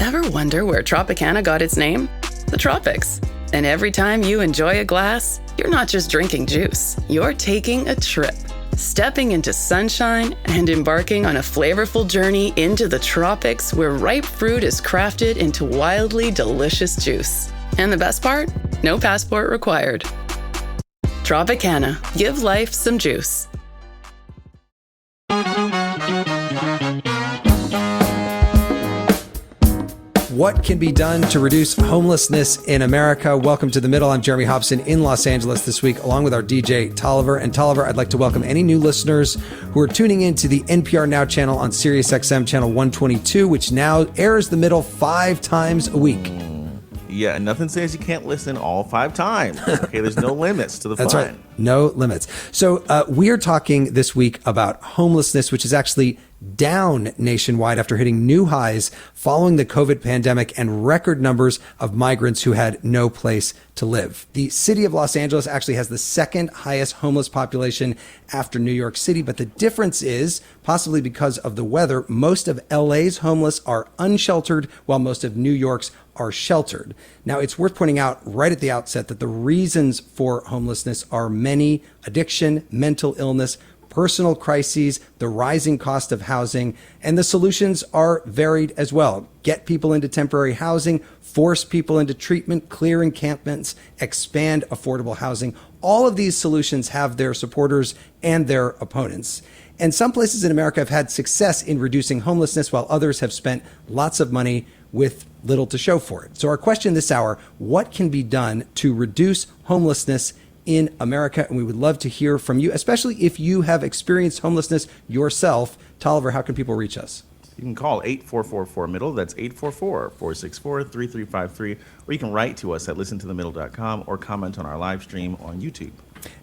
Ever wonder where Tropicana got its name? The tropics. And every time you enjoy a glass, you're not just drinking juice, you're taking a trip. Stepping into sunshine and embarking on a flavorful journey into the tropics where ripe fruit is crafted into wildly delicious juice. And the best part? No passport required. Tropicana. Give life some juice. What can be done to reduce homelessness in America? Welcome to The Middle. I'm Jeremy Hobson in Los Angeles this week, along with our DJ, Tolliver. And Tolliver, I'd like to welcome any new listeners who are tuning in to the NPR Now channel on Sirius XM channel 122, which now airs The Middle 5 times a week. Yeah, nothing says you can't listen all 5 times. Okay, there's no limits to the That's fun. right. No limits. So we are talking this week about homelessness, which is actually down nationwide after hitting new highs following the COVID pandemic and record numbers of migrants who had no place to live. The city of Los Angeles actually has the second highest homeless population after New York City, but the difference is, possibly because of the weather, most of LA's homeless are unsheltered while most of New York's are sheltered. Now, it's worth pointing out right at the outset that the reasons for homelessness are many: addiction, mental illness, personal crises, the rising cost of housing, and the solutions are varied as well. Get people into temporary housing, force people into treatment, clear encampments, expand affordable housing. All of these solutions have their supporters and their opponents. And some places in America have had success in reducing homelessness, while others have spent lots of money with little to show for it. So our question this hour: what can be done to reduce homelessness in America? And we would love to hear from you, especially if you have experienced homelessness yourself. Tolliver, how can people reach us? You can call 8444-MIDDLE. That's 844-464-3353. Or you can write to us at listentothemiddle.com or comment on our live stream on YouTube.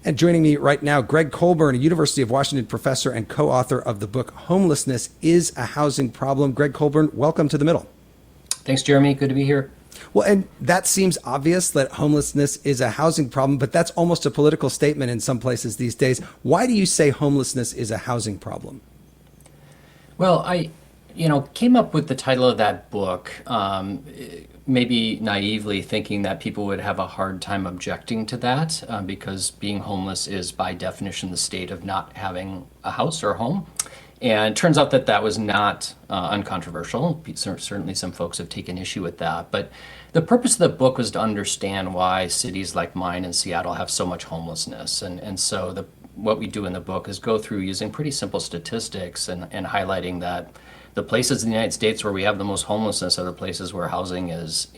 And joining me right now, Gregg Colburn, a University of Washington professor and co-author of the book Homelessness is a Housing Problem. Gregg Colburn, welcome to The Middle. Thanks, Jeremy. Good to be here. Well, and that seems obvious that homelessness is a housing problem, but that's almost a political statement in some places these days. Why do you say homelessness is a housing problem? Well, I came up with the title of that book, maybe naively thinking that people would have a hard time objecting to that, because being homeless is by definition the state of not having a house or a home. And it turns out that that was not uncontroversial. Certainly some folks have taken issue with that. But the purpose of the book was to understand why cities like mine in Seattle have so much homelessness. And so what we do in the book is go through using pretty simple statistics and highlighting that the places in the United States where we have the most homelessness are the places where housing is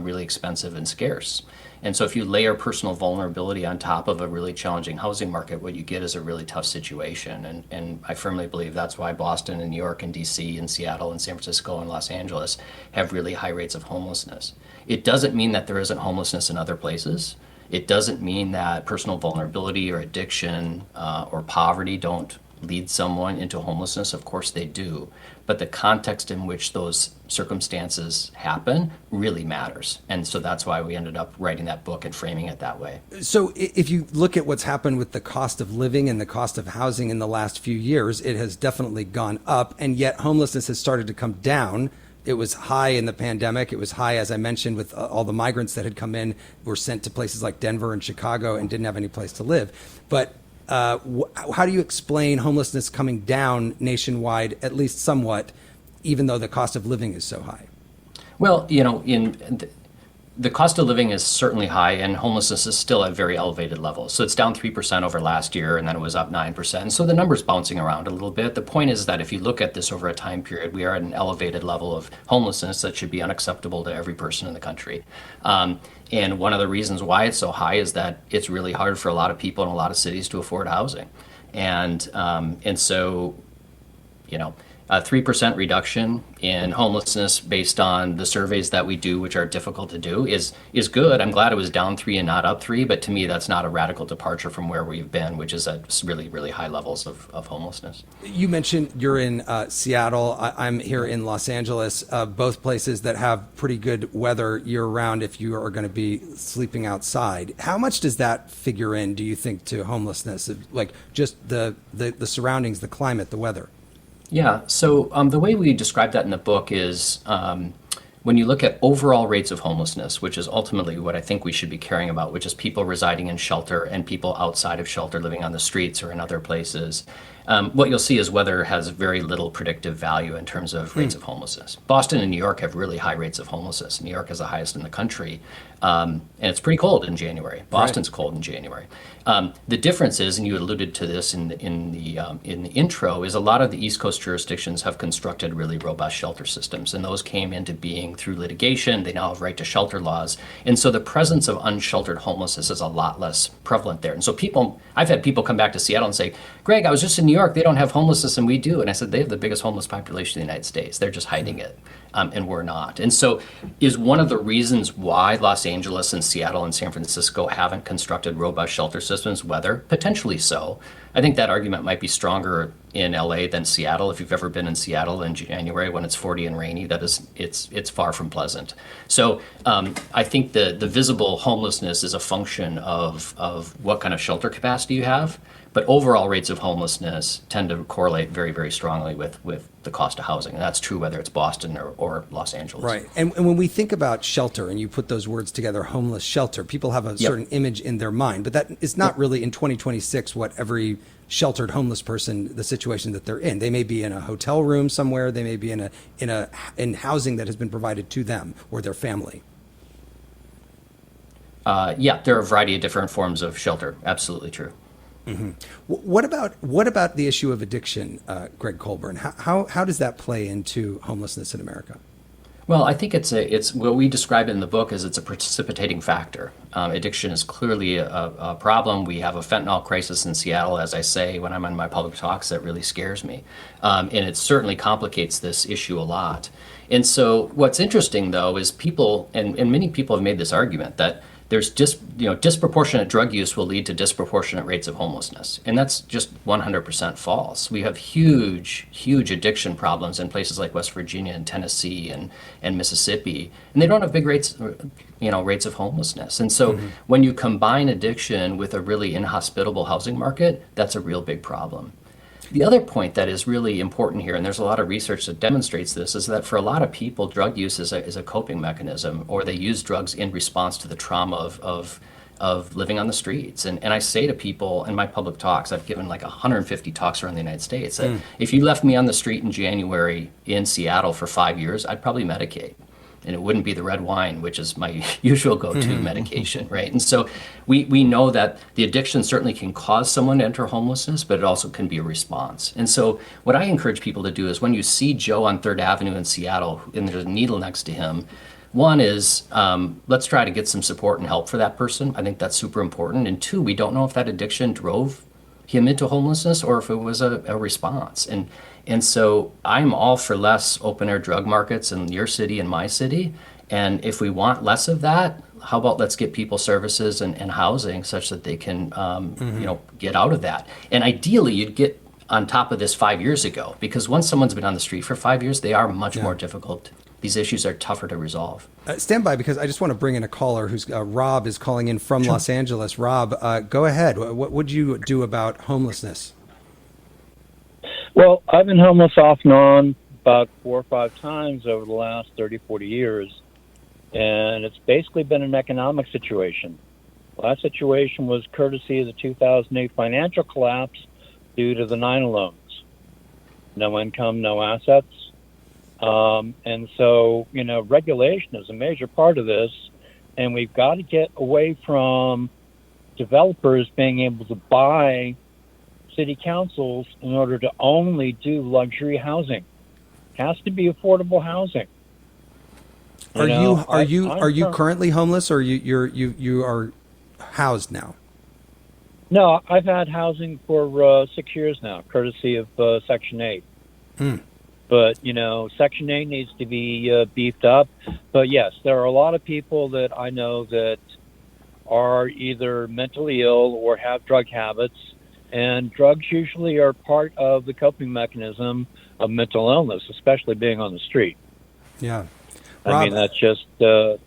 really expensive and scarce. And so if you layer personal vulnerability on top of a really challenging housing market, what you get is a really tough situation. And I firmly believe that's why Boston and New York and DC and Seattle and San Francisco and Los Angeles have really high rates of homelessness. It doesn't mean that there isn't homelessness in other places. It doesn't mean that personal vulnerability or addiction or poverty don't lead someone into homelessness. Of course they do. But the context in which those circumstances happen really matters. And so that's why we ended up writing that book and framing it that way. So if you look at what's happened with the cost of living and the cost of housing in the last few years, it has definitely gone up, and yet homelessness has started to come down. It was high in the pandemic. It was high, as I mentioned, with all the migrants that had come in, were sent to places like Denver and Chicago and didn't have any place to live. But how do you explain homelessness coming down nationwide, at least somewhat, even though the cost of living is so high? Well, the cost of living is certainly high, and homelessness is still at very elevated levels. So it's down 3% over last year, and then it was up 9%. So the number's bouncing around a little bit. The point is that if you look at this over a time period, we are at an elevated level of homelessness that should be unacceptable to every person in the country. And one of the reasons why it's so high is that it's really hard for a lot of people in a lot of cities to afford housing. And so, a 3% reduction in homelessness based on the surveys that we do, which are difficult to do, is good. I'm glad it was down 3 and not up 3, but to me, that's not a radical departure from where we've been, which is at really, really high levels of homelessness. You mentioned you're in Seattle. I'm here in Los Angeles, both places that have pretty good weather year round if you are going to be sleeping outside. How much does that figure in, do you think, to homelessness? Like just the surroundings, the climate, the weather? Yeah, so the way we describe that in the book is when you look at overall rates of homelessness, which is ultimately what I think we should be caring about, which is people residing in shelter and people outside of shelter living on the streets or in other places, what you'll see is weather has very little predictive value in terms of rates of homelessness. Boston and New York have really high rates of homelessness. New York is the highest in the country, and it's pretty cold in January. Boston's cold in January. The difference is, and you alluded to this in the intro, is a lot of the East Coast jurisdictions have constructed really robust shelter systems, and those came into being through litigation. They now have right to shelter laws, and so the presence of unsheltered homelessness is a lot less prevalent there. And so I've had people come back to Seattle and say, Greg, I was just in New York. They don't have homelessness, and we do. And I said, they have the biggest homeless population in the United States. They're just hiding it, and we're not. And so is one of the reasons why Los Angeles and Seattle and San Francisco haven't constructed robust shelter systems weather? Potentially so. I think that argument might be stronger in LA than Seattle. If you've ever been in Seattle in January when it's 40 and rainy, it's far from pleasant. So I think the visible homelessness is a function of what kind of shelter capacity you have. But overall rates of homelessness tend to correlate very, very strongly with the cost of housing. And that's true whether it's Boston or Los Angeles. Right. And when we think about shelter and you put those words together, homeless shelter, people have a certain image in their mind. But that is not really in 2026 what every sheltered homeless person, the situation that they're in. They may be in a hotel room somewhere. They may be in housing that has been provided to them or their family. There are a variety of different forms of shelter. Absolutely true. Mm-hmm. What about the issue of addiction, Gregg Colburn? How does that play into homelessness in America? Well, I think it's what we describe in the book is it's a precipitating factor. Addiction is clearly a problem. We have a fentanyl crisis in Seattle, as I say when I'm on my public talks, that really scares me. And it certainly complicates this issue a lot. And so what's interesting, though, is people, and many people have made this argument, that there's disproportionate drug use will lead to disproportionate rates of homelessness. And that's just 100% false. We have huge addiction problems in places like West Virginia and Tennessee and Mississippi, and they don't have big rates of homelessness. And so when you combine addiction with a really inhospitable housing market, that's a real big problem. The other point that is really important here, and there's a lot of research that demonstrates this, is that for a lot of people, drug use is a coping mechanism, or they use drugs in response to the trauma of living on the streets. And I say to people in my public talks, I've given like 150 talks around the United States, that if you left me on the street in January in Seattle for 5 years, I'd probably medicate. And it wouldn't be the red wine, which is my usual go-to medication, right? And so we know that the addiction certainly can cause someone to enter homelessness, but it also can be a response. And so what I encourage people to do is when you see Joe on 3rd Avenue in Seattle and there's a needle next to him, one is let's try to get some support and help for that person. I think that's super important. And two, we don't know if that addiction drove him into homelessness or if it was a response. And so I'm all for less open-air drug markets in your city and my city. And if we want less of that, how about let's get people services and housing such that they can get out of that. And ideally, you'd get on top of this 5 years ago, because once someone's been on the street for 5 years, they are much more difficult. These issues are tougher to resolve. Stand by, because I just want to bring in a caller who's Rob is calling in from Los Angeles. Rob, go ahead. What would you do about homelessness? Well, I've been homeless off and on about 4 or 5 times over the last 30, 40 years, and it's basically been an economic situation. Last situation was courtesy of the 2008 financial collapse due to the 9 loans. No income, no assets. And so, regulation is a major part of this, and we've got to get away from developers being able to buy city councils in order to only do luxury housing. It has to be affordable housing. Are you currently homeless, or you are housed now? No, I've had housing for 6 years now, courtesy of Section 8. But, Section 8 needs to be beefed up. But, yes, there are a lot of people that I know that are either mentally ill or have drug habits. And drugs usually are part of the coping mechanism of mental illness, especially being on the street. Yeah. Rob, I mean, that's just... I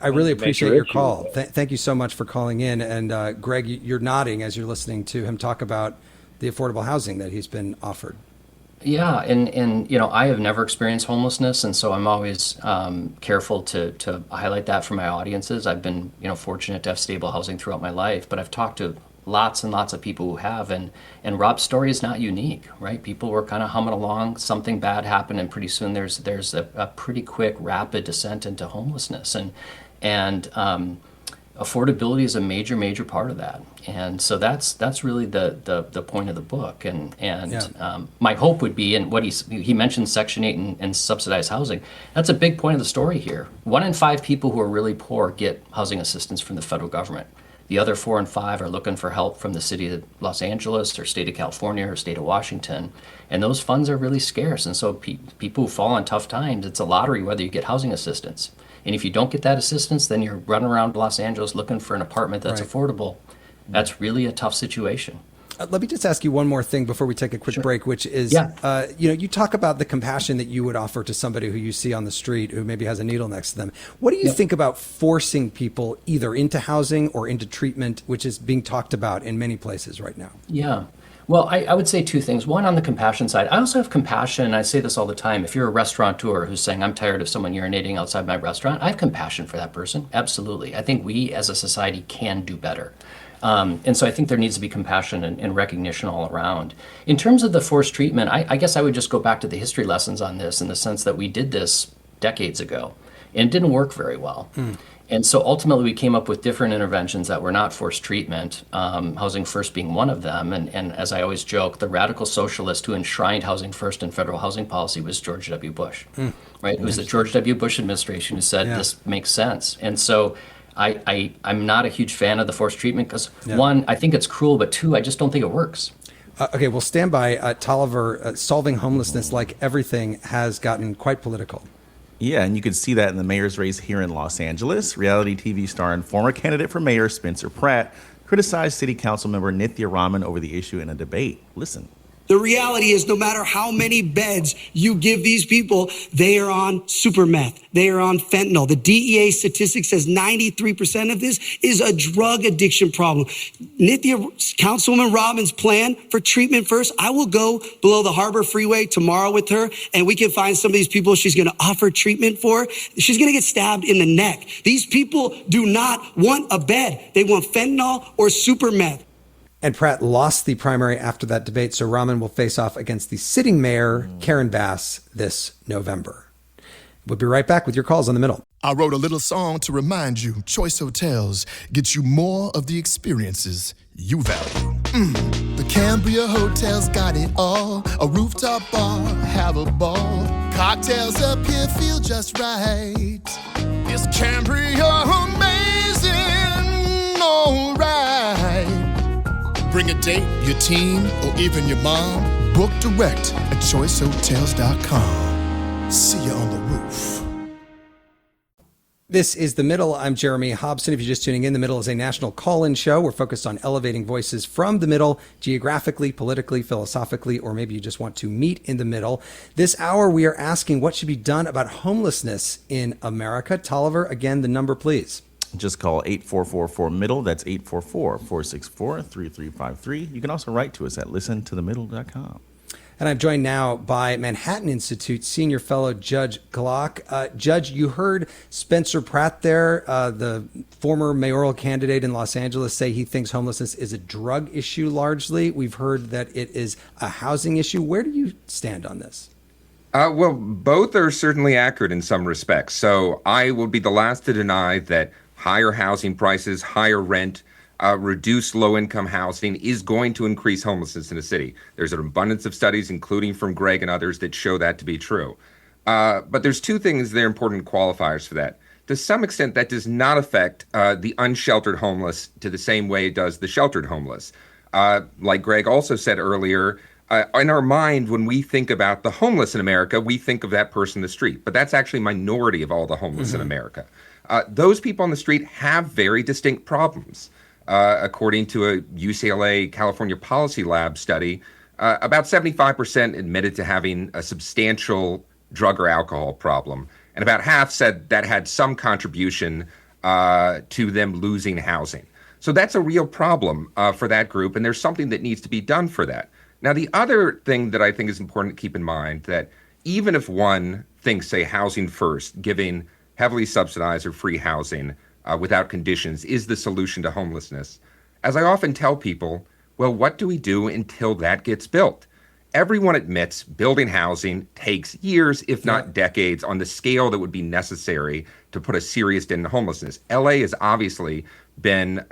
really appreciate your call. Thank you so much for calling in. And Greg, you're nodding as you're listening to him talk about the affordable housing that he's been offered. Yeah, and I have never experienced homelessness, and so I'm always careful to highlight that for my audiences. I've been fortunate to have stable housing throughout my life, but I've talked to lots and lots of people who have, and Rob's story is not unique, right? People were kind of humming along, something bad happened, and pretty soon there's a pretty quick, rapid descent into homelessness, and affordability is a major part of that, and so that's really the point of the book. And my hope would be, and what he mentioned Section 8 and subsidized housing. That's a big point of the story here. 1 in 5 people who are really poor get housing assistance from the federal government. The other 4 in 5 are looking for help from the city of Los Angeles or state of California or state of Washington, and those funds are really scarce. And so people who fall on tough times, it's a lottery whether you get housing assistance. And if you don't get that assistance, then you're running around Los Angeles looking for an apartment that's affordable. That's really a tough situation. Let me just ask you one more thing before we take a quick break, which is, you talk about the compassion that you would offer to somebody who you see on the street who maybe has a needle next to them. What do you think about forcing people either into housing or into treatment, which is being talked about in many places right now? Yeah. Well, I would say 2 things. One, on the compassion side, I also have compassion, and I say this all the time. If you're a restaurateur who's saying, I'm tired of someone urinating outside my restaurant, I have compassion for that person. Absolutely. I think we as a society can do better. And so I think there needs to be compassion and recognition all around. In terms of the forced treatment, I guess I would just go back to the history lessons on this, in the sense that we did this decades ago, and it didn't work very well. And so ultimately we came up with different interventions that were not forced treatment, Housing First being one of them. And as I always joke, the radical socialist who enshrined Housing First in federal housing policy was George W. Bush, right? It was the George W. Bush administration who said this makes sense. And so I'm not a huge fan of the forced treatment because, 1, I think it's cruel, but 2, I just don't think it works. Okay, well, stand by. Tolliver, solving homelessness, like everything, has gotten quite political. Yeah, and you could see that in the mayor's race here in Los Angeles. Reality TV star and former candidate for mayor Spencer Pratt criticized city council member Nithya Raman over the issue in a debate. Listen. The reality is, no matter how many beds you give these people, they are on super meth. They are on fentanyl. The DEA statistic says 93% of this is a drug addiction problem. Nithya, Councilwoman Robin's plan for treatment first, I will go below the Harbor Freeway tomorrow with her, and we can find some of these people she's going to offer treatment for. She's going to get stabbed in the neck. These people do not want a bed. They want fentanyl or super meth. And Pratt lost the primary after that debate, so Raman will face off against the sitting mayor, Karen Bass, this November. We'll be right back with your calls on The Middle. I wrote a little song to remind you, Choice Hotels get you more of the experiences you value. The Cambria Hotel's got it all. A rooftop bar, have a ball. Cocktails up here feel just right. Is Cambria amazing? All right. Bring a date, your team, or even your mom. Book direct at choicehotels.com. See you on the roof. This is The Middle. I'm Jeremy Hobson. If you're just tuning in, The Middle is a national call-in show. We're focused on elevating voices from the middle, geographically, politically, philosophically, or maybe you just want to meet in the middle. This hour, we are asking what should be done about homelessness in America. Tolliver, again, the number, please. Just call 8444-MIDDLE. That's 844-464-3353. You can also write to us at listentothemiddle.com. And I'm joined now by Manhattan Institute Senior Fellow Judge Glock. Judge, you heard Spencer Pratt there, the former mayoral candidate in Los Angeles, say he thinks homelessness is a drug issue largely. We've heard that it is a housing issue. Where do you stand on this? Well, both are certainly accurate in some respects. So I will be the last to deny that higher housing prices, higher rent, reduced low-income housing is going to increase homelessness in the city. There's an abundance of studies, including from Gregg and others, that show that to be true. But there's 2 things that are important qualifiers for that. To some extent, that does not affect the unsheltered homeless to the same way it does the sheltered homeless. Like Gregg also said earlier, in our mind, when we think about the homeless in America, we think of that person in the street. But that's actually a minority of all the homeless in America. Those people on the street have very distinct problems. According to a UCLA California Policy Lab study, about 75% admitted to having a substantial drug or alcohol problem. And about half said that had some contribution to them losing housing. So that's a real problem for that group. And there's something that needs to be done for that. Now, the other thing that I think is important to keep in mind, that even if one thinks, say, housing first, giving heavily subsidized or free housing without conditions is the solution to homelessness, as I often tell people, well, what do we do until that gets built? Everyone admits building housing takes years, if not decades, on the scale that would be necessary to put a serious dent in homelessness. LA has obviously been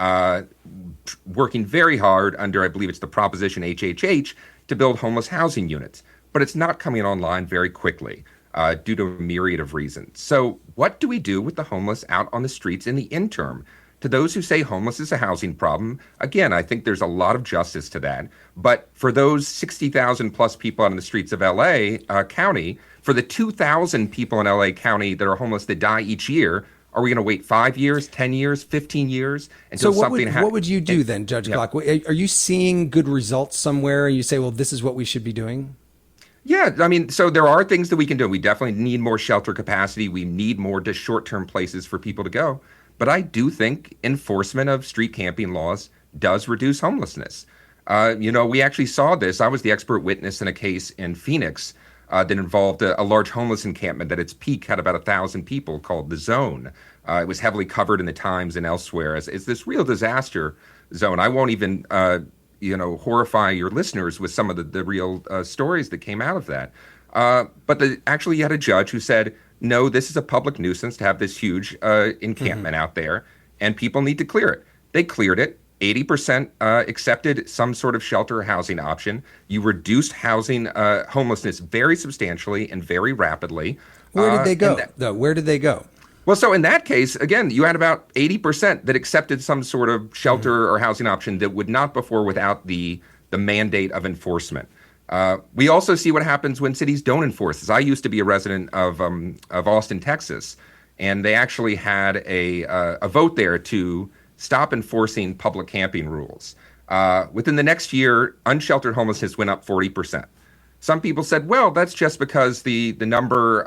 working very hard under, I believe it's the Proposition HHH, to build homeless housing units. But it's not coming online very quickly due to a myriad of reasons. So what do we do with the homeless out on the streets in the interim? To those who say homeless is a housing problem, again, I think there's a lot of justice to that. But for those 60,000 plus people out on the streets of LA County, for the 2,000 people in LA County that are homeless that die each year, are we going to wait 5 years, 10 years, 15 years until something happens? What would you do then, Judge Glock? Are you seeing good results somewhere? And you say, well, this is what we should be doing? Yeah, I mean, so there are things that we can do. We definitely need more shelter capacity. We need more just short-term places for people to go. But I do think enforcement of street camping laws does reduce homelessness. We actually saw this. I was the expert witness in a case in Phoenix that involved a large homeless encampment that at its peak had about 1,000 people called the Zone. It was heavily covered in the Times and elsewhere as this real disaster zone. I won't even, horrify your listeners with some of the real stories that came out of that. But actually you had a judge who said, no, this is a public nuisance to have this huge encampment out there, and people need to clear it. They cleared it. 80% accepted some sort of shelter or housing option. You reduced homelessness very substantially and very rapidly. Where did they go, Where did they go? Well, so in that case, again, you had about 80% that accepted some sort of shelter or housing option that would not before without the mandate of enforcement. We also see what happens when cities don't enforce this. I used to be a resident of Austin, Texas, and they actually had a vote there to stop enforcing public camping rules. Within the next year, unsheltered homelessness went up 40%. Some people said, well, that's just because the number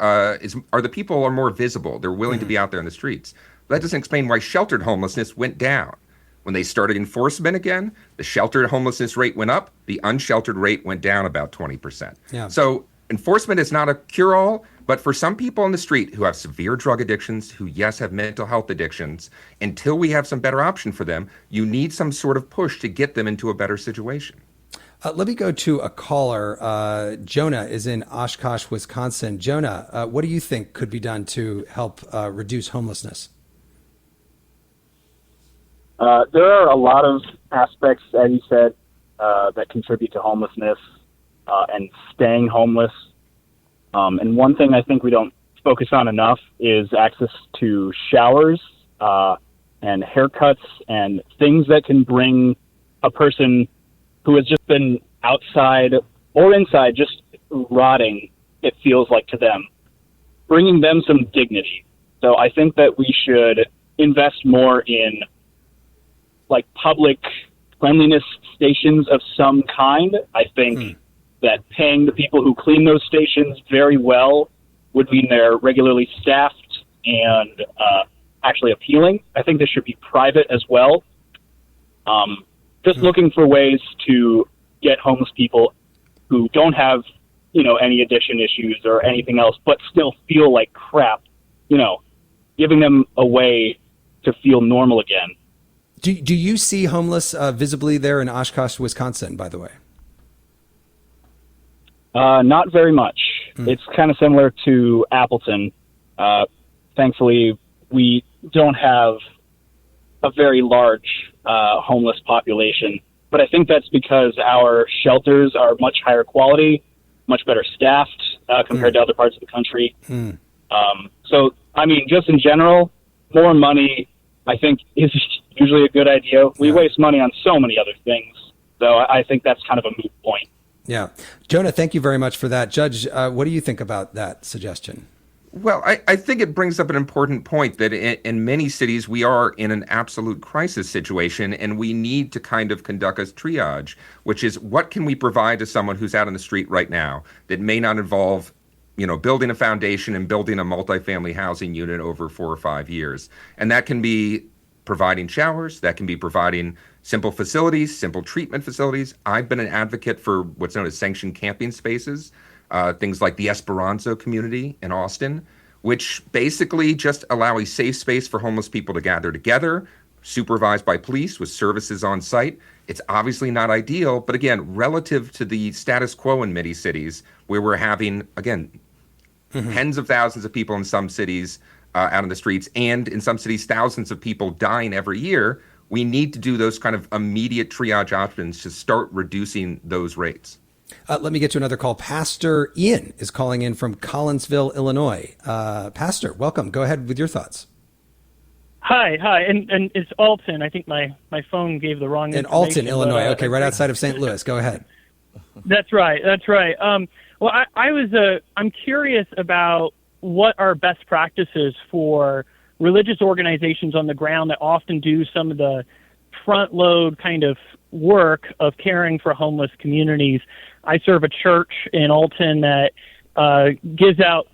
the people are more visible. They're willing to be out there in the streets. But that doesn't explain why sheltered homelessness went down. When they started enforcement again, the sheltered homelessness rate went up. The unsheltered rate went down about 20%. Yeah. So enforcement is not a cure-all, but for some people on the street who have severe drug addictions, who, yes, have mental health addictions, until we have some better option for them, you need some sort of push to get them into a better situation. Let me go to a caller. Jonah is in Oshkosh, Wisconsin. Jonah, what do you think could be done to help reduce homelessness? There are a lot of aspects, as you said, that contribute to homelessness and staying homeless. And one thing I think we don't focus on enough is access to showers and haircuts and things that can bring a person who has just been outside or inside just rotting, it feels like to them, bringing them some dignity. So I think that we should invest more in like public cleanliness stations of some kind. I think that paying the people who clean those stations very well would mean they're regularly staffed and actually appealing. I think this should be private as well. Just looking for ways to get homeless people who don't have, any addiction issues or anything else, but still feel like crap, giving them a way to feel normal again. Do you see homeless visibly there in Oshkosh, Wisconsin, by the way? Not very much. It's kind of similar to Appleton. Thankfully, we don't have a very large homeless population, but I think that's because our shelters are much higher quality, much better staffed compared to other parts of the country. So, I mean, just in general, more money, I think, is usually a good idea. We waste money on so many other things, so I think that's kind of a moot point. Yeah. Jonah, thank you very much for that. Judge, what do you think about that suggestion? Well, I think it brings up an important point that in many cities, we are in an absolute crisis situation, and we need to kind of conduct a triage, which is what can we provide to someone who's out on the street right now that may not involve, building a foundation and building a multifamily housing unit over 4 or 5 years. And that can be providing showers, that can be providing simple facilities, simple treatment facilities. I've been an advocate for what's known as sanctioned camping spaces, things like the Esperanza community in Austin, which basically just allow a safe space for homeless people to gather together, supervised by police with services on site. It's obviously not ideal, but again, relative to the status quo in many cities, where we're having, again, tens of thousands of people in some cities out on the streets, and in some cities, thousands of people dying every year, we need to do those kind of immediate triage options to start reducing those rates. Let me get to another call. Pastor Ian is calling in from Collinsville, Illinois. Pastor, welcome. Go ahead with your thoughts. Hi, and it's Alton. I think my phone gave the wrong information. In Alton, Illinois. Okay, right outside of St. Louis. Go ahead. That's right. Well, I'm curious about what are best practices for religious organizations on the ground that often do some of the front load kind of work of caring for homeless communities. I serve a church in Alton that gives out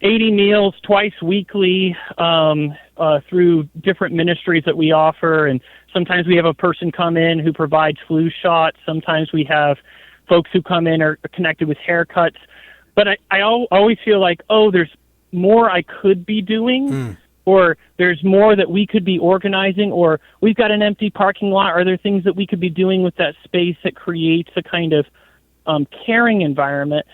80 meals twice weekly through different ministries that we offer. And sometimes we have a person come in who provides flu shots. Sometimes we have folks who come in are connected with haircuts. But I always feel like, there's more I could be doing, or there's more that we could be organizing, or we've got an empty parking lot. Are there things that we could be doing with that space that creates a kind of caring environment?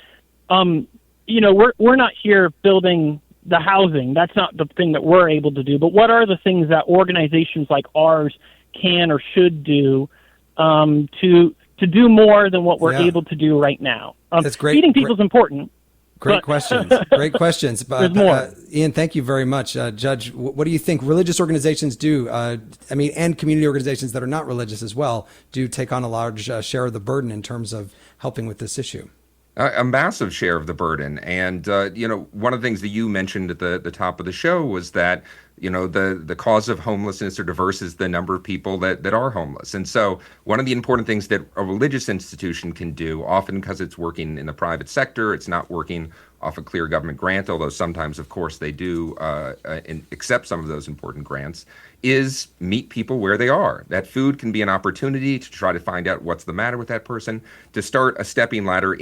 We're not here building the housing. That's not the thing that we're able to do. But what are the things that organizations like ours can or should do to do more than what we're able to do right now? That's great. Feeding people is important. Great questions. Great questions. There's more. Ian, thank you very much. Judge, what do you think religious organizations do? And community organizations that are not religious as well do take on a large share of the burden in terms of helping with this issue. A massive share of the burden. And, one of the things that you mentioned at the top of the show was that, the cause of homelessness or diverse is the number of people that are homeless. And so one of the important things that a religious institution can do, often because it's working in the private sector, it's not working off a clear government grant, although sometimes, of course, they do accept some of those important grants, is meet people where they are. That food can be an opportunity to try to find out what's the matter with that person, to start a stepping ladder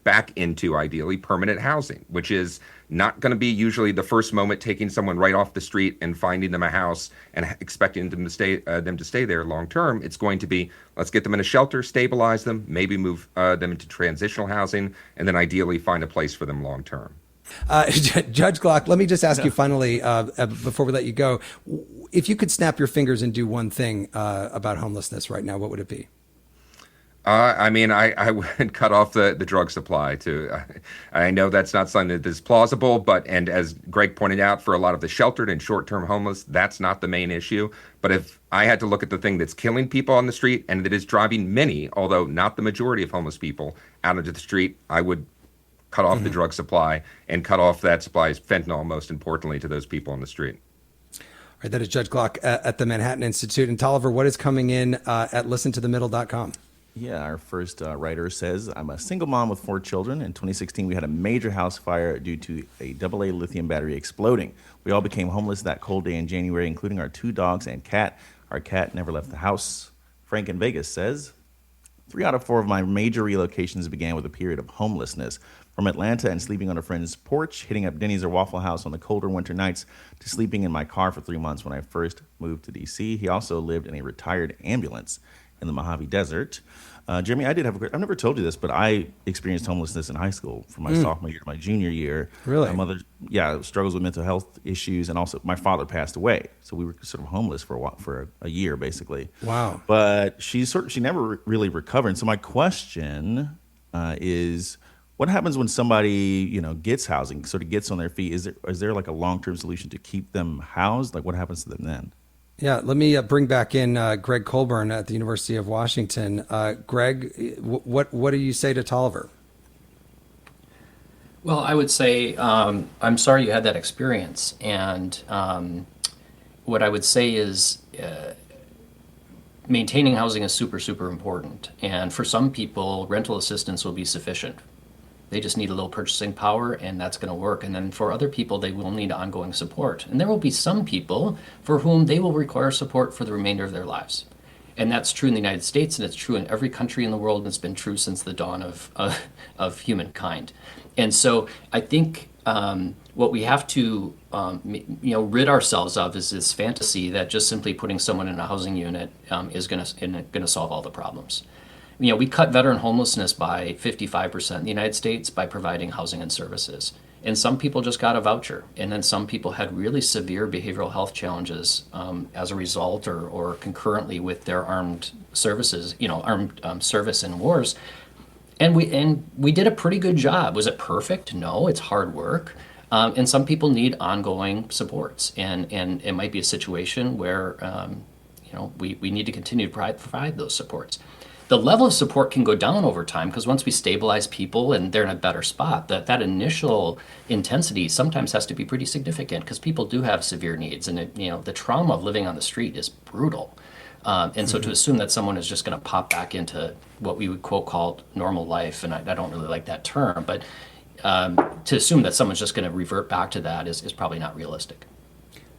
back into ideally permanent housing, which is not going to be usually the first moment taking someone right off the street and finding them a house and expecting them to stay there long term. It's going to be, let's get them in a shelter, stabilize them, maybe move them into transitional housing, and then ideally find a place for them long term. Judge Glock, let me just ask you finally, before we let you go, if you could snap your fingers and do one thing about homelessness right now, what would it be? I would cut off the drug supply too. I know that's not something that is plausible, and as Gregg pointed out, for a lot of the sheltered and short-term homeless, that's not the main issue. But if I had to look at the thing that's killing people on the street and that is driving many, although not the majority of homeless people, out into the street, I would cut off the drug supply and cut off that supply's fentanyl, most importantly, to those people on the street. All right, that is Judge Glock at the Manhattan Institute. And Tolliver, what is coming in at listentothemiddle.com? Yeah, our first writer says, I'm a single mom with 4 children. In 2016, we had a major house fire due to a AA lithium battery exploding. We all became homeless that cold day in January, including our 2 dogs and cat. Our cat never left the house. Frank in Vegas says, 3 out of 4 of my major relocations began with a period of homelessness. From Atlanta and sleeping on a friend's porch, hitting up Denny's or Waffle House on the colder winter nights, to sleeping in my car for 3 months when I first moved to D.C. He also lived in a retired ambulance in the Mojave Desert. Jeremy, I've never told you this, but I experienced homelessness in high school from my sophomore year to my junior year. Really? My mother, struggles with mental health issues, and also my father passed away. So we were sort of homeless for a year, basically. Wow. But she never really recovered. So my question is, what happens when somebody, gets housing, sort of gets on their feet? Is there like a long-term solution to keep them housed? Like, what happens to them then? Yeah, let me bring back in Gregg Colburn at the University of Washington. Gregg, what do you say to Tolliver? Well, I would say I'm sorry you had that experience, and what I would say is maintaining housing is super, super important, and for some people, rental assistance will be sufficient. They just need a little purchasing power, and that's going to work. And then for other people, they will need ongoing support. And there will be some people for whom they will require support for the remainder of their lives. And that's true in the United States, and it's true in every country in the world, and it's been true since the dawn of humankind. And so I think what we have to rid ourselves of is this fantasy that just simply putting someone in a housing unit is going to solve all the problems. We cut veteran homelessness by 55% in the United States by providing housing and services. And some people just got a voucher. And then some people had really severe behavioral health challenges as a result or concurrently with their armed services, armed service in wars. And we did a pretty good job. Was it perfect? No, it's hard work. And some people need ongoing supports. And it might be a situation where, we need to continue to provide those supports. The level of support can go down over time because once we stabilize people and they're in a better spot, that initial intensity sometimes has to be pretty significant because people do have severe needs, and the trauma of living on the street is brutal. And so to assume that someone is just going to pop back into what we would quote call normal life, and I don't really like that term, but to assume that someone's just going to revert back to that is probably not realistic.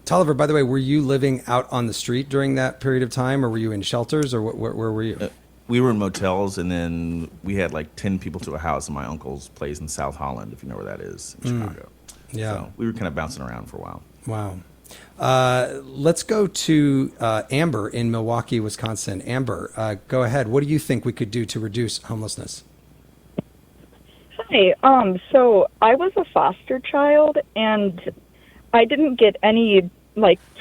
Tolliver, by the way, were you living out on the street during that period of time, or were you in shelters, or where were you? We were in motels, and then we had like 10 people to a house in my uncle's place in South Holland, if you know where that is, in Chicago. Yeah. So we were kind of bouncing around for a while. Wow. Let's go to Amber in Milwaukee, Wisconsin. Amber, go ahead. What do you think we could do to reduce homelessness? Hi. So I was a foster child, and I didn't get any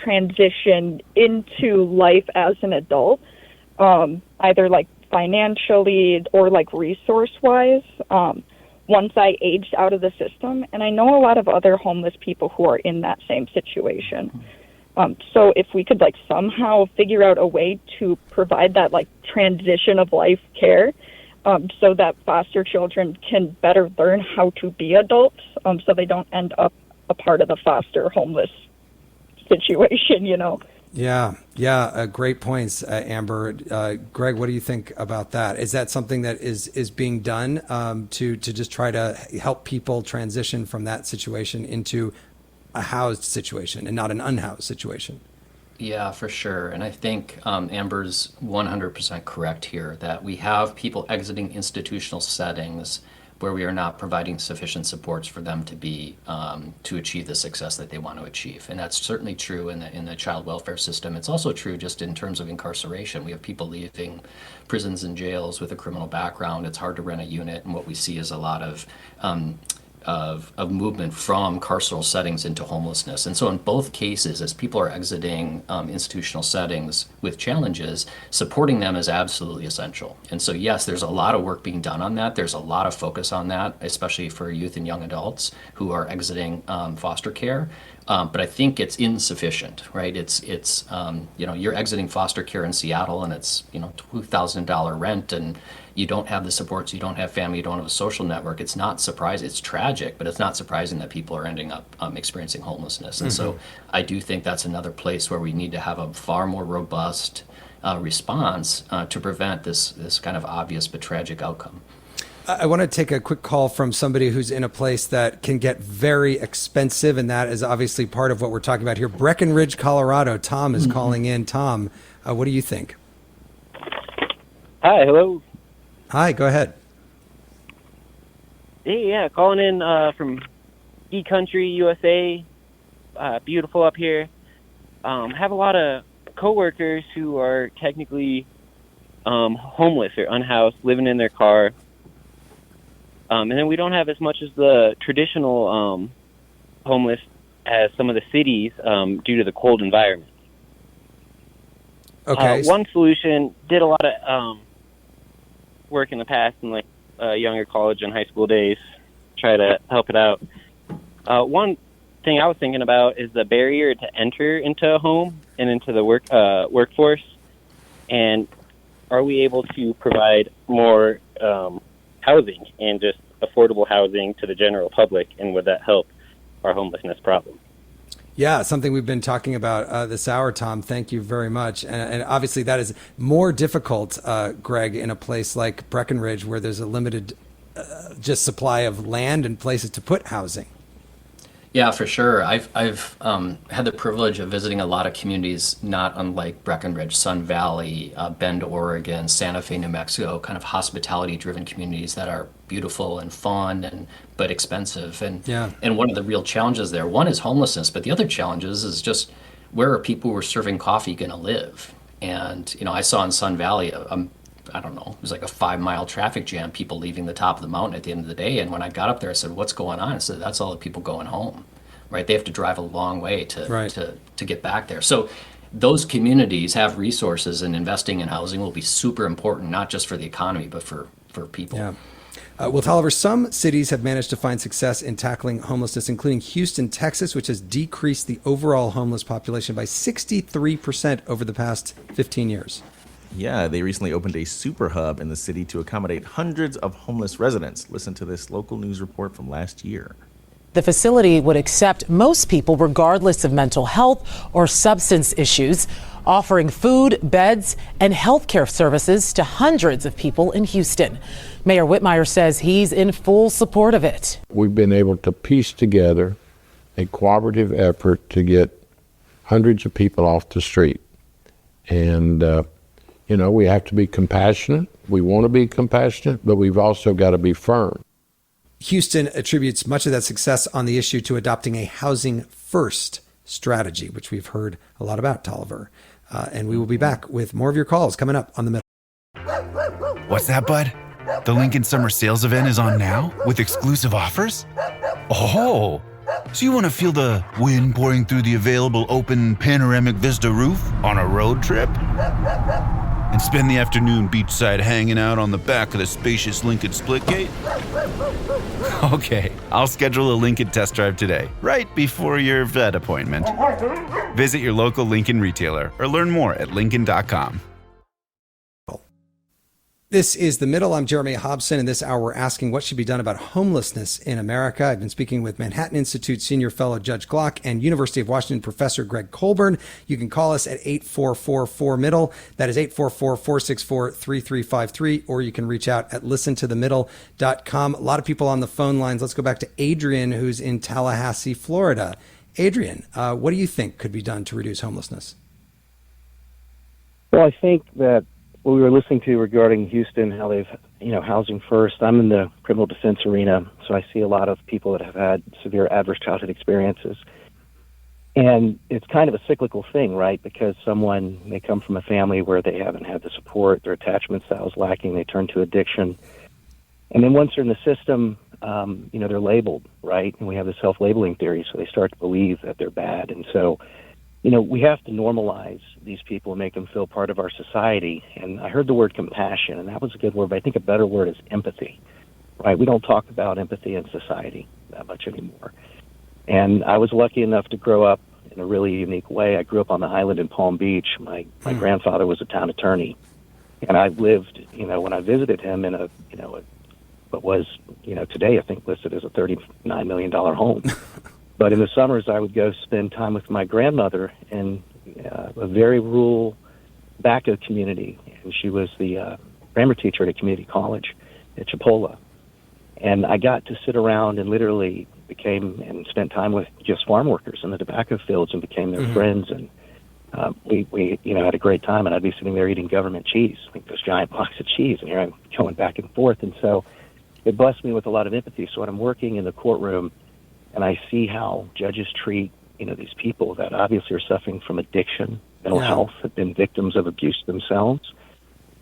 transition into life as an adult, either financially or resource wise. Once I aged out of the system, and I know a lot of other homeless people who are in that same situation. So if we could somehow figure out a way to provide that transition of life care, so that foster children can better learn how to be adults, so they don't end up a part of the foster homeless situation, Yeah. Great points, Amber. Gregg, what do you think about that? Is that something that is being done to just try to help people transition from that situation into a housed situation and not an unhoused situation? Yeah, for sure. And I think Amber's 100% correct here that we have people exiting institutional settings where we are not providing sufficient supports for them to be to achieve the success that they want to achieve. And that's certainly true in the child welfare system. It's also true just in terms of incarceration. We have people leaving prisons and jails with a criminal background. It's hard to rent a unit, and what we see is a lot of movement from carceral settings into homelessness. And so in both cases, as people are exiting institutional settings with challenges, supporting them is absolutely essential. And so yes, there's a lot of work being done on that. There's a lot of focus on that, especially for youth and young adults who are exiting foster care. But I think it's insufficient, right? It's you're exiting foster care in Seattle, and it's $2,000 rent, and you don't have the supports, you don't have family, you don't have a social network. It's not surprising. It's tragic, but it's not surprising that people are ending up experiencing homelessness. And so I do think that's another place where we need to have a far more robust response to prevent this kind of obvious but tragic outcome. I want to take a quick call from somebody who's in a place that can get very expensive, and that is obviously part of what we're talking about here. Breckenridge, Colorado. Tom is calling in. Tom, what do you think? Hi, hello. Hi, go ahead. Hey, yeah, calling in from Ski Country, USA. Beautiful up here. Have a lot of coworkers who are technically homeless or unhoused, living in their car. And then we don't have as much as the traditional homeless as some of the cities due to the cold environment. Okay. One solution, did a lot of work in the past in younger college and high school days, try to help it out. One thing I was thinking about is the barrier to enter into a home and into the workforce. And are we able to provide more housing and just affordable housing to the general public, and would that help our homelessness problem? Yeah, something we've been talking about this hour, Tom. Thank you very much. And obviously that is more difficult, Gregg, in a place like Breckenridge where there's a limited just supply of land and places to put housing. Yeah, for sure. I've had the privilege of visiting a lot of communities, not unlike Breckenridge, Sun Valley, Bend, Oregon, Santa Fe, New Mexico, kind of hospitality-driven communities that are beautiful and fun but expensive. And one of the real challenges there, one is homelessness, but the other challenges is just where are people who are serving coffee going to live? And I saw in Sun Valley I don't know, it was like a 5-mile traffic jam, people leaving the top of the mountain at the end of the day. And when I got up there, I said, what's going on? I said, that's all the people going home, right? They have to drive a long way to get back there. So those communities have resources, and investing in housing will be super important, not just for the economy, but for people. Yeah. Well, Tolliver, some cities have managed to find success in tackling homelessness, including Houston, Texas, which has decreased the overall homeless population by 63% over the past 15 years. Yeah, they recently opened a super hub in the city to accommodate hundreds of homeless residents. Listen to this local news report from last year. The facility would accept most people regardless of mental health or substance issues, offering food, beds, and health care services to hundreds of people in Houston. Mayor Whitmire says he's in full support of it. We've been able to piece together a cooperative effort to get hundreds of people off the street. And we have to be compassionate. We want to be compassionate, but we've also got to be firm. Houston attributes much of that success on the issue to adopting a housing first strategy, which we've heard a lot about, Tolliver. And we will be back with more of your calls coming up on The Middle. What's that, bud? The Lincoln Summer Sales Event is on now with exclusive offers? Oh, so you want to feel the wind pouring through the available open panoramic vista roof on a road trip? And spend the afternoon beachside hanging out on the back of the spacious Lincoln Splitgate? Okay, I'll schedule a Lincoln test drive today, right before your vet appointment. Visit your local Lincoln retailer or learn more at Lincoln.com. This is The Middle. I'm Jeremy Hobson, and this hour we're asking what should be done about homelessness in America. I've been speaking with Manhattan Institute Senior Fellow Judge Glock and University of Washington Professor Gregg Colburn. You can call us at 844-4MIDDLE. That is 844-464-3353, or you can reach out at listentothemiddle.com. A lot of people on the phone lines. Let's go back to Adrian, who's in Tallahassee, Florida. Adrian, what do you think could be done to reduce homelessness? Well, I think that what we were listening to regarding Houston, how they've, housing first. I'm in the criminal defense arena, so I see a lot of people that have had severe adverse childhood experiences. And it's kind of a cyclical thing, right? Because they come from a family where they haven't had the support, their attachment style is lacking, they turn to addiction. And then once they're in the system, they're labeled, right? And we have the self-labeling theory, so they start to believe that they're bad. And so, we have to normalize these people and make them feel part of our society. And I heard the word compassion, and that was a good word, but I think a better word is empathy, right? We don't talk about empathy in society that much anymore. And I was lucky enough to grow up in a really unique way. I grew up on the island in Palm Beach. My grandfather was a town attorney, and I lived, when I visited him in what was, today I think listed as a $39 million home. But in the summers, I would go spend time with my grandmother in a very rural Baca community, and she was the grammar teacher at a community college at Chipola. And I got to sit around and literally became and spent time with just farm workers in the tobacco fields and became their friends. And we had a great time. And I'd be sitting there eating government cheese, like those giant blocks of cheese. And here I'm going back and forth. And so it blessed me with a lot of empathy. So when I'm working in the courtroom, and I see how judges treat, these people that obviously are suffering from addiction, mental health, have been victims of abuse themselves.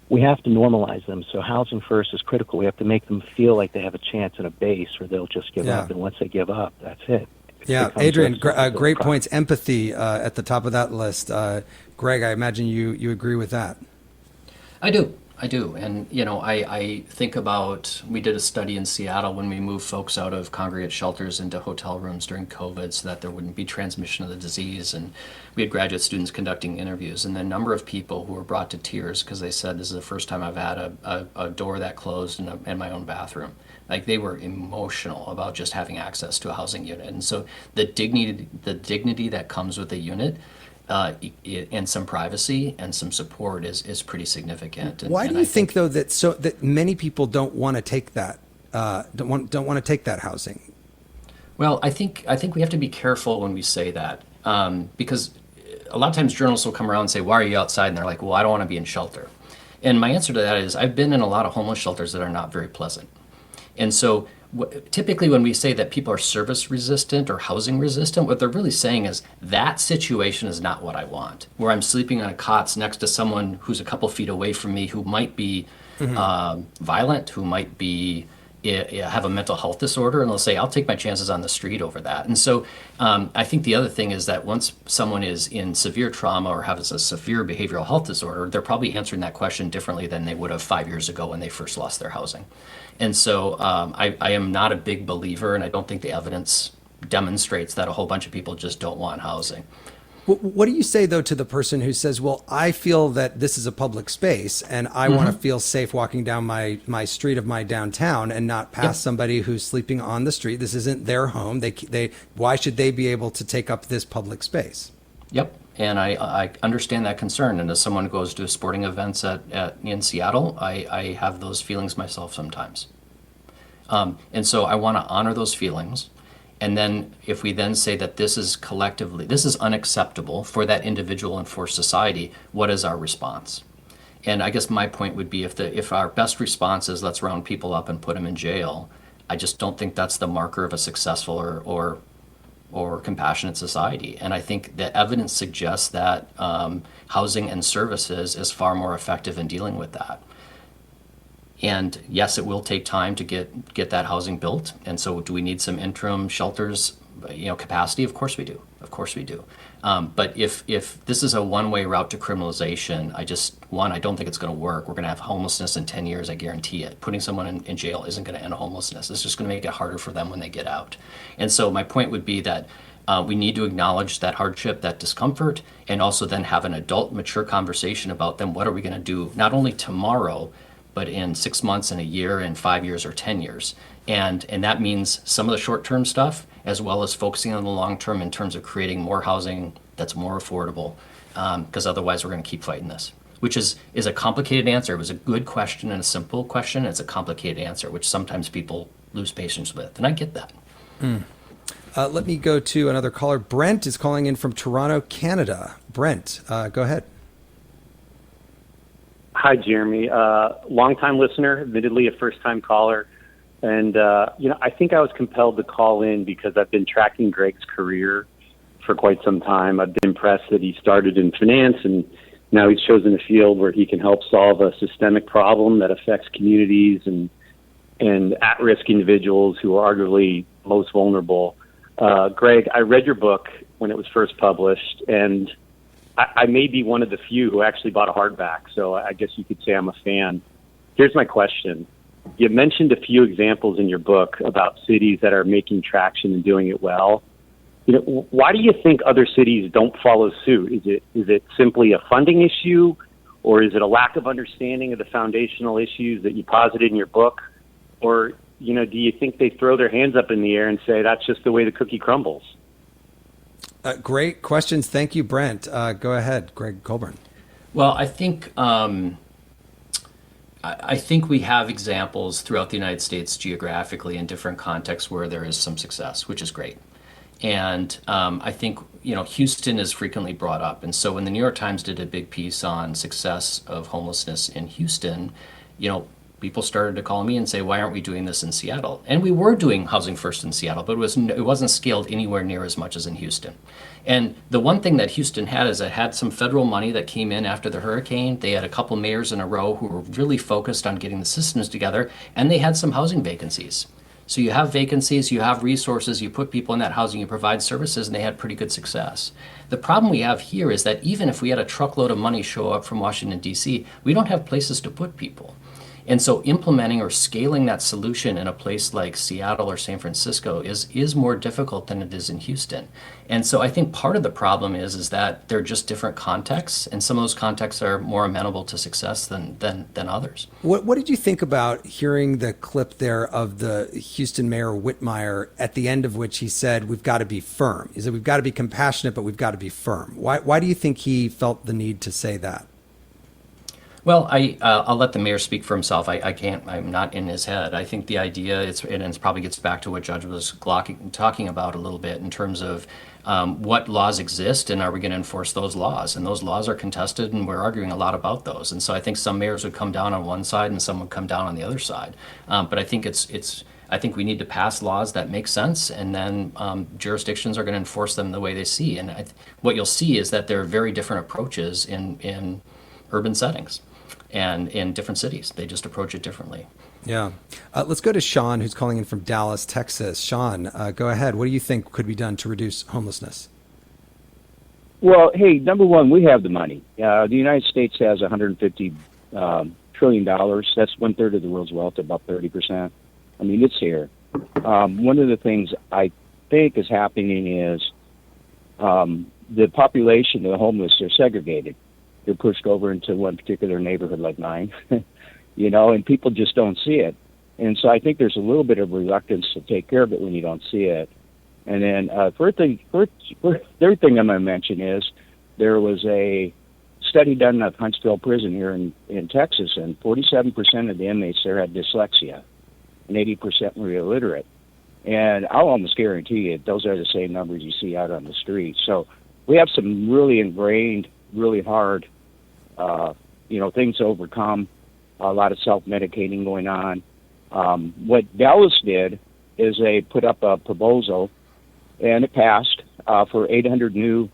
We have to normalize them. So housing first is critical. We have to make them feel like they have a chance and a base, or they'll just give up. And once they give up, that's it. Adrian, great points. Empathy at the top of that list. Greg, I imagine you agree with that. I do. And, I think about, we did a study in Seattle when we moved folks out of congregate shelters into hotel rooms during COVID so that there wouldn't be transmission of the disease. And we had graduate students conducting interviews, and the number of people who were brought to tears because they said, this is the first time I've had a door that closed in my own bathroom. Like, they were emotional about just having access to a housing unit. And so the dignity that comes with a unit, and some privacy and some support is pretty significant. Why do you think, though, that many people don't want to take that don't want to take that housing? Well, I think we have to be careful when we say that, because a lot of times journalists will come around and say, "Why are you outside?" And they're like, "Well, I don't want to be in shelter." And my answer to that is, I've been in a lot of homeless shelters that are not very pleasant. And so typically when we say that people are service resistant or housing resistant, what they're really saying is that situation is not what I want, where I'm sleeping on a cot next to someone who's a couple feet away from me who might be violent, who might be have a mental health disorder, and they'll say, I'll take my chances on the street over that. And so I think the other thing is that once someone is in severe trauma or has a severe behavioral health disorder, they're probably answering that question differently than they would have 5 years ago when they first lost their housing. And so I am not a big believer, and I don't think the evidence demonstrates that a whole bunch of people just don't want housing. What do you say, though, to the person who says, well, I feel that this is a public space and I want to feel safe walking down my street of my downtown and not pass somebody who's sleeping on the street? This isn't their home. Why should they be able to take up this public space? Yep. And I understand that concern. And as someone who goes to sporting events in Seattle, I have those feelings myself sometimes. And so I want to honor those feelings. And then if we then say that this is unacceptable for that individual and for society, what is our response? And I guess my point would be if our best response is let's round people up and put them in jail, I just don't think that's the marker of a successful or compassionate society. And I think the evidence suggests that housing and services is far more effective in dealing with that. And yes, it will take time to get that housing built. And so do we need some interim shelters, capacity? Of course we do. Of course we do. But if this is a one-way route to criminalization, I don't think it's going to work. We're going to have homelessness in 10 years, I guarantee it. Putting someone in jail isn't going to end homelessness. It's just going to make it harder for them when they get out. And so my point would be that we need to acknowledge that hardship, that discomfort, and also then have an adult, mature conversation about then what are we going to do, not only tomorrow, but in 6 months and a year and 5 years or 10 years. And that means some of the short-term stuff, as well as focusing on the long-term in terms of creating more housing that's more affordable, because otherwise we're going to keep fighting this, which is a complicated answer. It was a good question and a simple question. It's a complicated answer, which sometimes people lose patience with, and I get that. Let me go to another caller. Brent is calling in from Toronto, Canada. Brent, go ahead. Hi, Jeremy. Longtime listener, admittedly a first-time caller. And, I think I was compelled to call in because I've been tracking Gregg's career for quite some time. I've been impressed that he started in finance and now he's chosen a field where he can help solve a systemic problem that affects communities and at-risk individuals who are arguably most vulnerable. Gregg, I read your book when it was first published, and I may be one of the few who actually bought a hardback, so I guess you could say I'm a fan. Here's my question. You mentioned a few examples in your book about cities that are making traction and doing it well. Why do you think other cities don't follow suit? Is it simply a funding issue, or is it a lack of understanding of the foundational issues that you posited in your book? Or, do you think they throw their hands up in the air and say that's just the way the cookie crumbles? Great questions. Thank you, Brent. Go ahead, Gregg Colburn. Well, I think we have examples throughout the United States geographically in different contexts where there is some success, which is great. And I think, Houston is frequently brought up. And so when the New York Times did a big piece on success of homelessness in Houston, people started to call me and say, why aren't we doing this in Seattle? And we were doing Housing First in Seattle, but it wasn't scaled anywhere near as much as in Houston. And the one thing that Houston had is it had some federal money that came in after the hurricane. They had a couple mayors in a row who were really focused on getting the systems together, and they had some housing vacancies. So you have vacancies, you have resources, you put people in that housing, you provide services, and they had pretty good success. The problem we have here is that even if we had a truckload of money show up from Washington, D.C., we don't have places to put people. And so implementing or scaling that solution in a place like Seattle or San Francisco is more difficult than it is in Houston. And so I think part of the problem is that they're just different contexts, and some of those contexts are more amenable to success than others. What did you think about hearing the clip there of the Houston Mayor Whitmire, at the end of which he said, we've got to be firm? He said, we've got to be compassionate, but we've got to be firm. Why do you think he felt the need to say that? Well, I'll let the mayor speak for himself. I can't. I'm not in his head. I think the idea it probably gets back to what Judge was talking about a little bit in terms of what laws exist and are we going to enforce those laws? And those laws are contested, and we're arguing a lot about those. And so I think some mayors would come down on one side and some would come down on the other side. But I think I think we need to pass laws that make sense, and then jurisdictions are going to enforce them the way they see. And what you'll see is that there are very different approaches in urban settings. And in different cities, they just approach it differently. Yeah. Let's go to Sean, who's calling in from Dallas, Texas. Sean, go ahead. What do you think could be done to reduce homelessness? Well, hey, number one, we have the money. The United States has $150 trillion. That's 1/3 of the world's wealth, about 30%. I mean, it's here. One of the things I think is happening is the population of the homeless are segregated. They're pushed over into one particular neighborhood like mine, and people just don't see it. And so I think there's a little bit of reluctance to take care of it when you don't see it. And then third thing I'm going to mention is there was a study done at Huntsville Prison here in Texas, and 47% of the inmates there had dyslexia, and 80% were illiterate. And I'll almost guarantee you those are the same numbers you see out on the street. So we have some really ingrained, really hard things to overcome, a lot of self-medicating going on. What Dallas did is they put up a proposal, and it passed for 800 new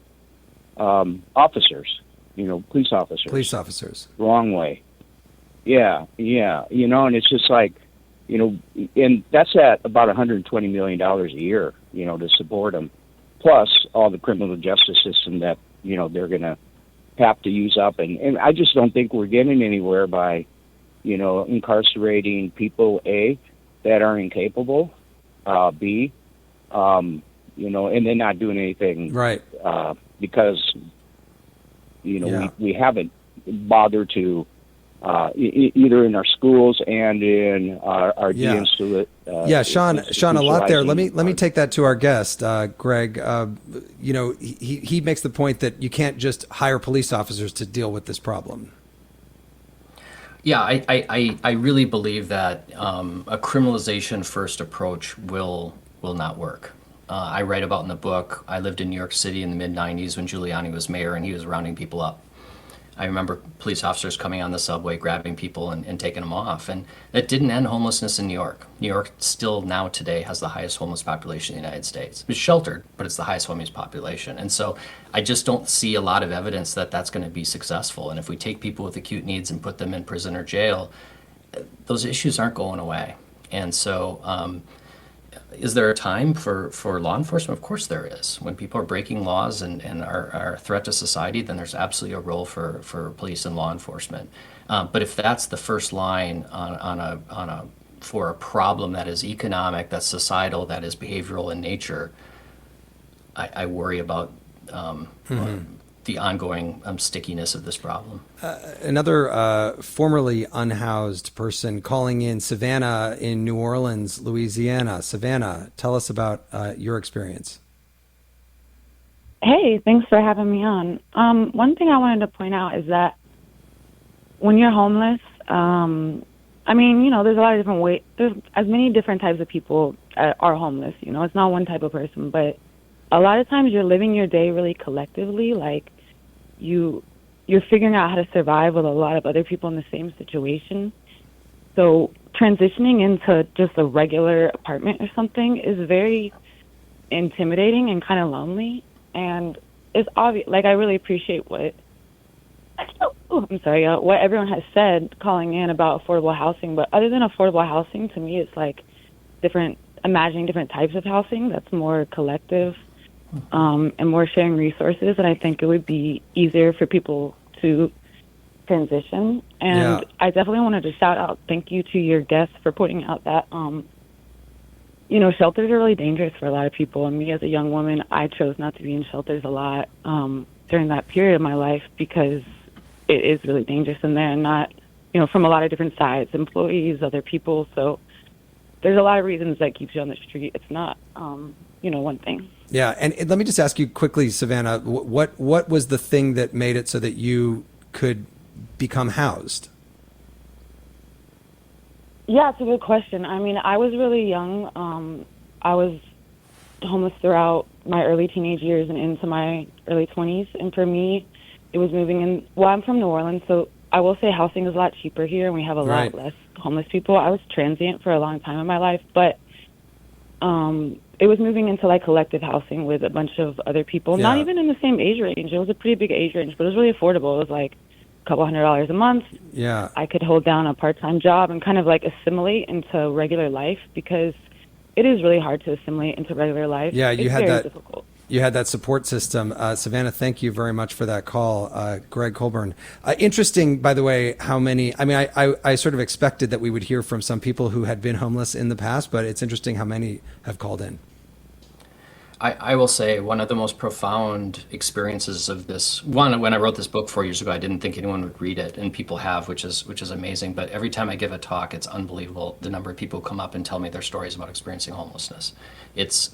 officers, police officers. Police officers. Wrong way. Yeah, and it's just like, and that's at about $120 million a year, to support them, plus all the criminal justice system that, they're going to have to use up. And I just don't think we're getting anywhere by, incarcerating people, A, that are incapable, B, and then not doing anything. Right. Because, we haven't bothered to, either in our schools and in our deinstitute. Sean, a lot there. Let me take that to our guest, Gregg. He makes the point that you can't just hire police officers to deal with this problem. Yeah, I really believe that a criminalization first approach will not work. I write about in the book, I lived in New York City in the mid-'90s when Giuliani was mayor and he was rounding people up. I remember police officers coming on the subway, grabbing people and taking them off. And that didn't end homelessness in New York. New York still now today has the highest homeless population in the United States. It's sheltered, but it's the highest homeless population. And so I just don't see a lot of evidence that that's going to be successful. And if we take people with acute needs and put them in prison or jail, those issues aren't going away. And so is there a time for law enforcement? Of course there is. When people are breaking laws and are a threat to society, then there's absolutely a role for police and law enforcement. But if that's the first line for a problem that is economic, that's societal, that is behavioral in nature, I worry about the ongoing stickiness of this problem. Another formerly unhoused person calling in, Savannah in New Orleans, Louisiana. Savannah, tell us about your experience. Hey, thanks for having me on. One thing I wanted to point out is that when you're homeless, there's a lot of different ways. There's as many different types of people are homeless. It's not one type of person, but a lot of times you're living your day really collectively, like you're figuring out how to survive with a lot of other people in the same situation. So transitioning into just a regular apartment or something is very intimidating and kind of lonely. And it's obvious, I really appreciate what everyone has said calling in about affordable housing. But other than affordable housing, to me, it's imagining different types of housing that's more collective. And more sharing resources, and I think it would be easier for people to transition. And I definitely wanted to shout out, thank you to your guests for pointing out that, shelters are really dangerous for a lot of people. And me as a young woman, I chose not to be in shelters a lot during that period of my life because it is really dangerous in there, and not, from a lot of different sides, employees, other people. So there's a lot of reasons that keeps you on the street. It's not, one thing. Yeah, and let me just ask you quickly, Savannah, what was the thing that made it so that you could become housed? Yeah, it's a good question. I mean, I was really young. I was homeless throughout my early teenage years and into my early 20s. And for me, it was moving in. Well, I'm from New Orleans, so I will say housing is a lot cheaper here, and we have a lot less homeless people. I was transient for a long time in my life, but it was moving into like collective housing with a bunch of other people, not even in the same age range. It was a pretty big age range, but it was really affordable. It was like a couple $100 a month. Yeah. I could hold down a part-time job and kind of like assimilate into regular life, because it is really hard to assimilate into regular life. Yeah, it's you had very that. difficult. You had that support system. Savannah, thank you very much for that call. Gregg Colburn. Interesting, by the way, how many, I mean, I sort of expected that we would hear from some people who had been homeless in the past, but it's interesting how many have called in. I will say one of the most profound experiences of this, one, when I wrote this book 4 years ago, I didn't think anyone would read it, and people have, which is amazing. But every time I give a talk, it's unbelievable the number of people who come up and tell me their stories about experiencing homelessness. It's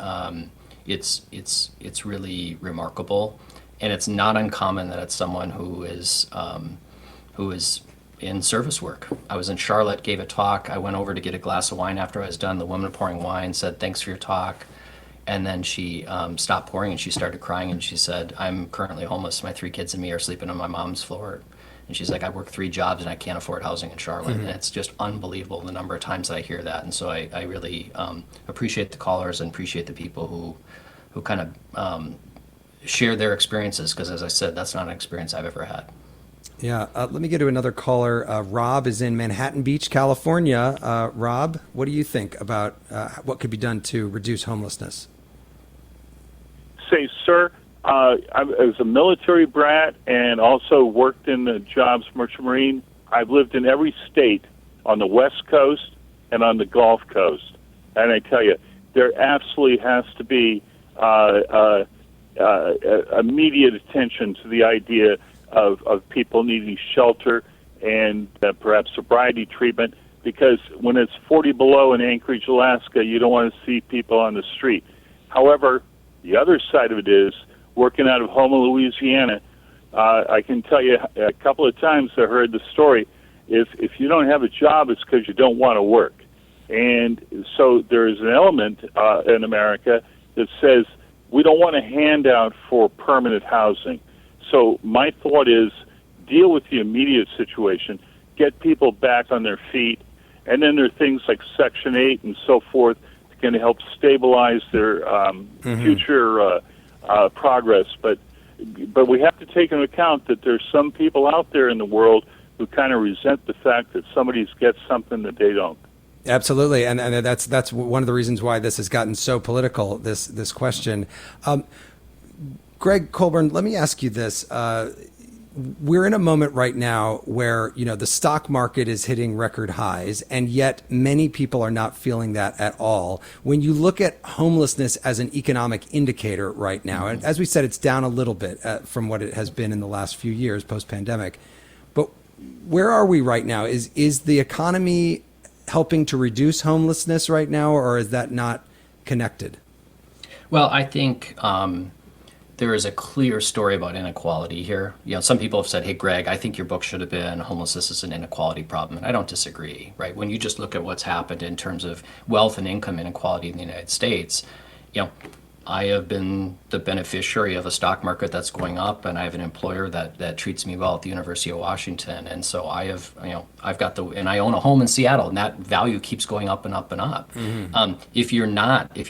really remarkable, and it's not uncommon that it's someone who is in service work. I was in Charlotte, gave a talk. I went over to get a glass of wine after I was done. The woman pouring wine said, "Thanks for your talk." And then she stopped pouring and she started crying, and she said, "I'm currently homeless. My 3 kids and me are sleeping on my mom's floor." And she's like, "I work 3 jobs and I can't afford housing in Charlotte." And it's just unbelievable the number of times that I hear that. And so I really appreciate the callers and appreciate the people who kind of share their experiences, because as I said, that's not an experience I've ever had. Yeah. Let me get to another caller. Rob is in Manhattan Beach, California. Rob, what do you think about what could be done to reduce homelessness? Say, sir, I was a military brat and also worked in the jobs merchant marine. I've lived in every state on the West Coast and on the Gulf Coast. And I tell you, there absolutely has to be immediate attention to the idea of people needing shelter and perhaps sobriety treatment, because when it's 40 below in Anchorage, Alaska, you don't want to see people on the street. However, the other side of it is, working out of Houma, Louisiana, I can tell you a couple of times I heard the story, if you don't have a job, it's because you don't want to work. And so there is an element in America that says we don't want a handout for permanent housing. So my thought is, deal with the immediate situation, get people back on their feet, and then there are things like Section 8 and so forth that can help stabilize their future progress. But we have to take into account that there's some people out there in the world who kind of resent the fact that somebody gets something that they don't. Absolutely, and that's one of the reasons why this has gotten so political, this question. Gregg Colburn, let me ask you this. We're in a moment right now where, the stock market is hitting record highs, and yet many people are not feeling that at all. When you look at homelessness as an economic indicator right now, and as we said, it's down a little bit from what it has been in the last few years post-pandemic. But where are we right now? Is the economy helping to reduce homelessness right now, or is that not connected? Well, I think there is a clear story about inequality here. Some people have said, "Hey, Gregg, I think your book should have been Homelessness is an Inequality Problem." And I don't disagree, right? When you just look at what's happened in terms of wealth and income inequality in the United States, I have been the beneficiary of a stock market that's going up, and I have an employer that treats me well at the University of Washington. And so I've got and I own a home in Seattle, and that value keeps going up and up and up. Mm-hmm. If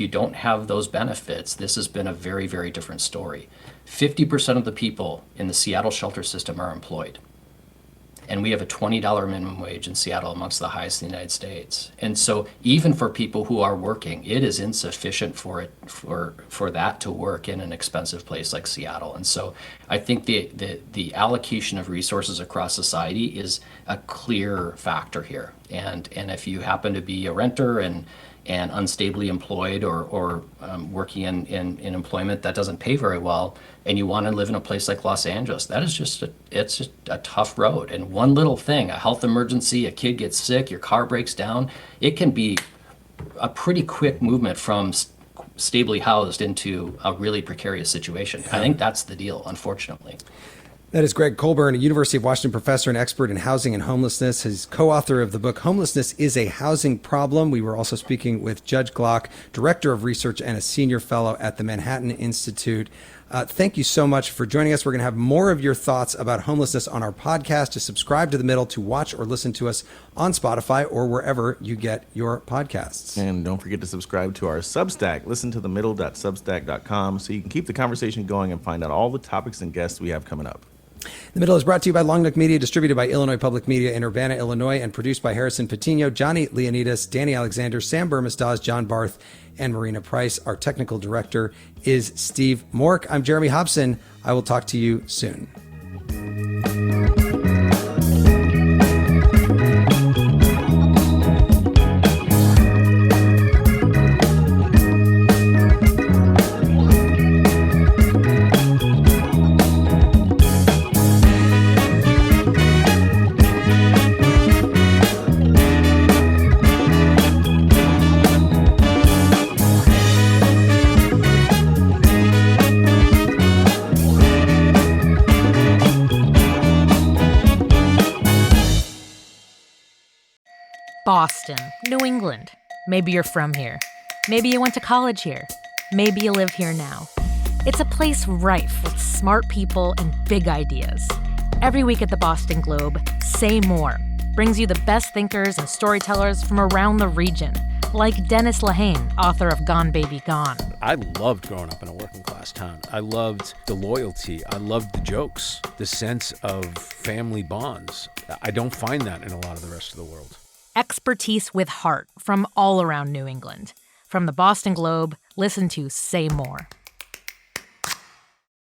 you don't have those benefits, this has been a very, very different story. 50% of the people in the Seattle shelter system are employed. And we have a $20 minimum wage in Seattle, amongst the highest in the United States. And so even for people who are working, it is insufficient for that to work in an expensive place like Seattle. And so I think the allocation of resources across society is a clear factor here. And if you happen to be a renter and unstably employed or working in employment that doesn't pay very well, and you want to live in a place like Los Angeles, that is just a tough road. And one little thing, a health emergency, a kid gets sick, your car breaks down, it can be a pretty quick movement from stably housed into a really precarious situation. I think that's the deal, unfortunately. That is Gregg Colburn, a University of Washington professor and expert in housing and homelessness. He's co-author of the book, Homelessness is a Housing Problem. We were also speaking with Judge Glock, director of research and a senior fellow at the Manhattan Institute. Thank you so much for joining us. We're going to have more of your thoughts about homelessness on our podcast. To subscribe to The Middle, to watch or listen to us on Spotify or wherever you get your podcasts. And don't forget to subscribe to our Substack, listentothemiddle.substack.com, so you can keep the conversation going and find out all the topics and guests we have coming up. The Middle is brought to you by Long Neck Media, distributed by Illinois Public Media in Urbana, Illinois, and produced by Harrison Patino, Johnny Leonidas, Danny Alexander, Sam Burmistaz, John Barth, and Marina Price. Our technical director is Steve Mork. I'm Jeremy Hobson. I will talk to you soon. Boston, New England. Maybe you're from here. Maybe you went to college here. Maybe you live here now. It's a place rife with smart people and big ideas. Every week at the Boston Globe, Say More brings you the best thinkers and storytellers from around the region, like Dennis Lehane, author of Gone Baby Gone. I loved growing up in a working class town. I loved the loyalty. I loved the jokes, the sense of family bonds. I don't find that in a lot of the rest of the world. Expertise with heart from all around New England. From the Boston Globe, listen to Say More.